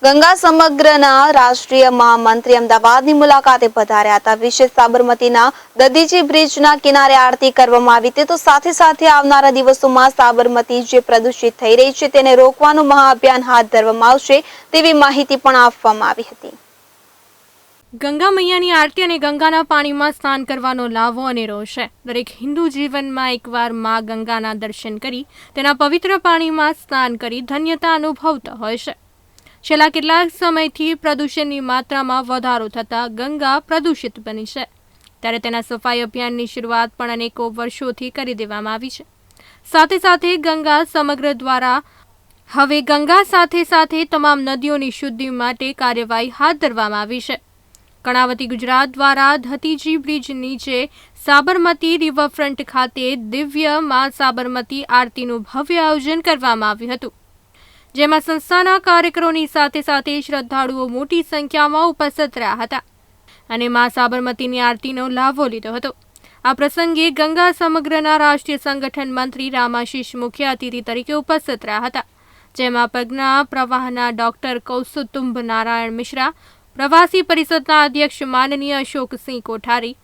ગંગા સમગ્રના રાષ્ટ્રીય મહામંત્રી અમદાવાદની મુલાકાતે પધાર્યા હતા। વિશેષ સાબરમતીના દધીચી બ્રિજના કિનારે આરતી કરવામાં આવી હતી। તો સાથે સાથે આવનારા દિવસોમાં સાબરમતી જે પ્રદૂષિત થઈ રહી છે તેને રોકવાનું મહાઅભિયાન હાથ ધરવામાં આવશે તેવી માહિતી પણ આપવામાં આવી હતી। ગંગા મૈયાની આરતી અને ગંગાના પાણીમાં સ્નાન કરવાનો લાભો અનેરો છે। દરેક હિન્દુ જીવનમાં એકવાર માં ગંગાના દર્શન કરી તેના પવિત્ર પાણીમાં સ્નાન કરી ધન્યતા અનુભવતા હોય છે। છેલ્લા કેટલાક સમયથી પ્રદૂષણની માત્રામાં વધારો થતાં ગંગા પ્રદૂષિત બની છે, ત્યારે તેના સફાઈ અભિયાનની શરૂઆત પણ અનેકો વર્ષોથી કરી દેવામાં આવી છે। સાથે સાથે ગંગા સમગ્ર દ્વારા હવે ગંગા સાથે સાથે તમામ નદીઓની શુદ્ધિ માટે કાર્યવાહી હાથ ધરવામાં આવી છે। કર્ણાવતી ગુજરાત દ્વારા દધીચી બ્રિજ નીચે સાબરમતી રિવરફ્રન્ટ ખાતે દિવ્ય માં સાબરમતી આરતીનું ભવ્ય આયોજન કરવામાં આવ્યું હતું, જેમાં સંસ્થાના કાર્યકરોની સાથે સાથે શ્રદ્ધાળુઓ મોટી સંખ્યામાં ઉપસ્થિત રહ્યા હતા અને માં સાબરમતીની આરતીનો લાભો લીધો હતો। આ પ્રસંગે ગંગા સમગ્રના રાષ્ટ્રીય સંગઠન મંત્રી રામાશીષ મુખ્ય અતિથિ તરીકે ઉપસ્થિત રહ્યા હતા, જેમાં પ્રજ્ઞા પ્રવાહના ડોક્ટર કૌસ્તુભ નારાયણ મિશ્રા, પ્રવાસી પરિષદના અધ્યક્ષ માનનીય અશોકસિંહ કોઠારી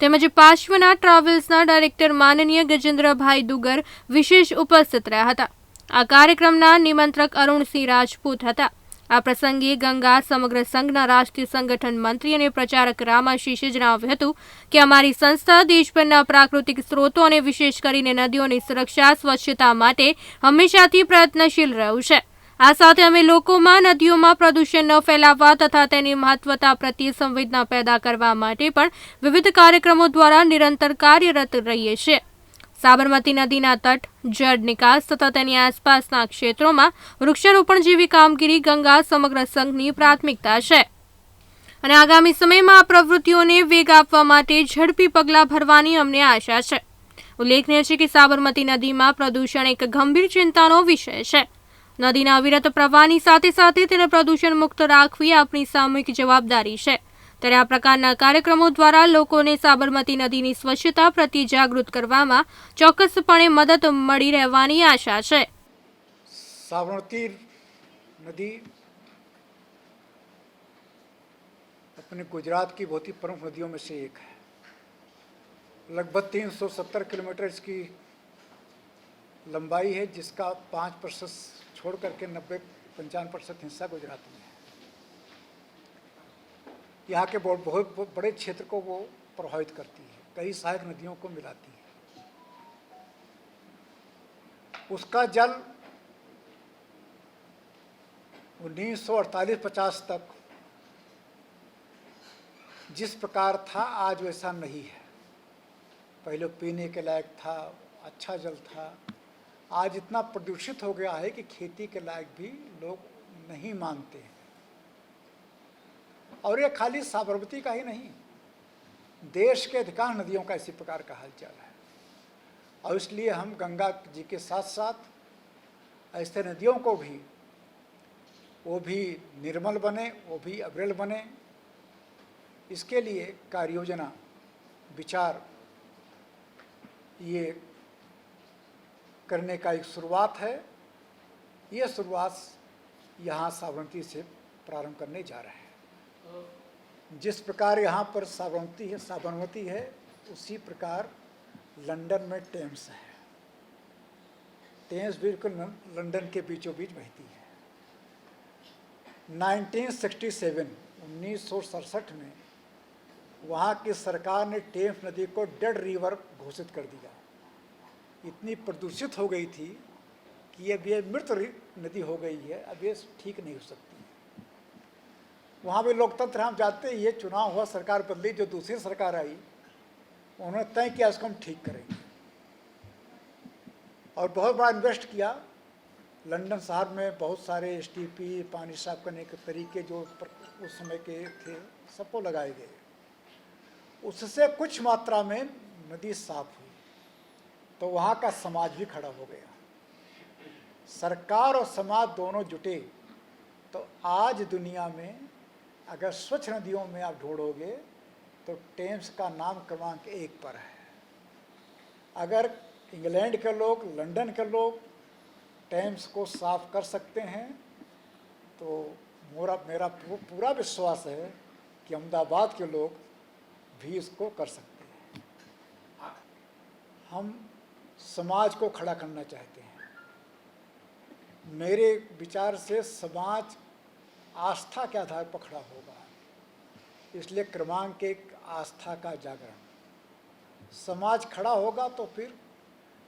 તેમજ પાર્શ્વના ટ્રાવેલ્સના ડાયરેક્ટર માનનીય ગજેન્દ્રભાઈ દુગર વિશેષ ઉપસ્થિત રહ્યા હતા। આ કાર્યક્રમના નિમંત્રક અરુણસિંહ રાજપૂત હતા। આ પ્રસંગે ગંગા સમગ્ર સંઘના રાષ્ટ્રીય સંગઠન મંત્રી અને પ્રચારક રામાશીષે જણાવ્યું હતું કે અમારી સંસ્થા દેશભરના પ્રાકૃતિક સ્ત્રોતો અને વિશેષ કરીને નદીઓની સુરક્ષા સ્વચ્છતા માટે હંમેશાથી પ્રયત્નશીલ રહ્યું છે। આ સાથે અમે લોકોમાં નદીઓમાં પ્રદૂષણ ન ફેલાવવા તથા તેની મહત્વતા પ્રત્યે સંવેદના પેદા કરવા માટે પણ વિવિધ કાર્યક્રમો દ્વારા નિરંતર કાર્યરત રહીએ છીએ। સાબરમતી નદીના તટ, જળ નિકાસ તથા તેની આસપાસના ક્ષેત્રોમાં વૃક્ષારોપણ જેવી કામગીરી ગંગા સમગ્ર સંઘની પ્રાથમિકતા છે અને આગામી સમયમાં આ પ્રવૃત્તિઓને વેગ આપવા માટે ઝડપી પગલાં ભરવાની અમને આશા છે। ઉલ્લેખનીય છે કે સાબરમતી નદીમાં પ્રદૂષણ એક ગંભીર ચિંતાનો વિષય છે। નદીના અવિરત પ્રવાહની સાથે સાથે તેને પ્રદૂષણ મુક્ત રાખવી આપણી સામૂહિક જવાબદારી છે, ત્યારે આ પ્રકારના કાર્યક્રમો દ્વારા લોકોને સાબરમતી નદીની સ્વચ્છતા પ્રત્યે જાગૃત કરવામાં ચોક્કસપણે મદદ મળી રહેવાની આશા છે। साबरमती नदी अपने गुजरात की बहुत ही प्रमुख नदियों में से एक है। लगभग 370 किलोमीटर इसकी लंबाई है, जिसका 5% छोड़ करके 90-95% हिस्सा गुजरात में है। यहाँ के बहुत बड़े क्षेत्र को वो प्रभावित करती है, कई सहायक नदियों को मिलाती है। उसका जल 1948-50 तक जिस प्रकार था आज वैसा नहीं है। पहले पीने के लायक था, अच्छा जल था। आज इतना प्रदूषित हो गया है कि खेती के लायक भी लोग नहीं मानते हैं। और ये खाली साबरमती का ही नहीं, देश के अधिकांश नदियों का इसी प्रकार का हालचाल है। और इसलिए हम गंगा जी के साथ साथ ऐसे नदियों को भी, वो भी निर्मल बने, वो भी अविरल बने, इसके लिए कार्य योजना विचार ये करने का एक शुरुआत है। ये शुरुआत यहाँ साबरमती से प्रारंभ करने जा रहे हैं। जिस प्रकार यहाँ पर साबरमती है उसी प्रकार लंदन में टेम्स है। टेम्स बिल्कुल लंदन के बीचों बीच बहती है। 1967 में वहाँ की सरकार ने टेम्स नदी को डेड रिवर घोषित कर दिया। इतनी प्रदूषित हो गई थी कि अब ये मृत नदी हो गई है, अब ये ठीक नहीं हो सकती है। वहाँ भी लोकतंत्र हम जानते हैं, ये चुनाव हुआ, सरकार बदली, जो दूसरी सरकार आई उन्होंने तय किया इसको हम ठीक करेंगे और बहुत बड़ा इन्वेस्ट किया। लंदन शहर में बहुत सारे STP, पानी साफ करने के तरीके जो उस समय के थे सबको लगाए गए। उससे कुछ मात्रा में नदी साफ हुई तो वहाँ का समाज भी खड़ा हो गया। सरकार और समाज दोनों जुटे तो आज दुनिया में अगर स्वच्छ नदियों में आप ढूंढोगे तो टेम्स का नाम क्रमांक 1 पर है। अगर इंग्लैंड के लोग, लंदन के लोग टेम्स को साफ कर सकते हैं तो मेरा पूरा विश्वास है कि अहमदाबाद के लोग भी इसको कर सकते हैं। हम समाज को खड़ा करना चाहते हैं। मेरे विचार से समाज आस्था के आधार पर खड़ा होगा, इसलिए क्रमांक एक आस्था का जागरण। समाज खड़ा होगा तो फिर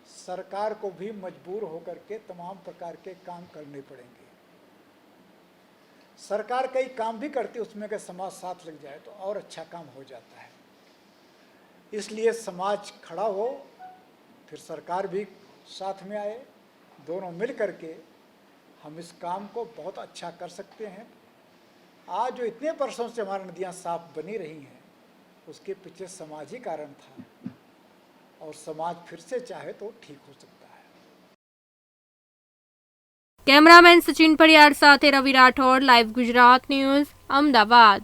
सरकार को भी मजबूर होकर के तमाम प्रकार के काम करने पड़ेंगे। सरकार कई काम भी करती है, उसमें अगर समाज साथ लग जाए तो और अच्छा काम हो जाता है। इसलिए समाज खड़ा हो, फिर सरकार भी साथ में आए, दोनों मिल करके हम इस काम को बहुत अच्छा कर सकते हैं। आज जो इतने वर्षों से हमारी नदियाँ साफ बनी रही हैं, उसके पीछे समाज ही कारण था, और समाज फिर से चाहे तो ठीक हो सकता है। કેમેરામેન સચિન પડિયાર સાથે રવિ રાઠોડ, લાઈવ ગુજરાત ન્યૂઝ, અમદાવાદ।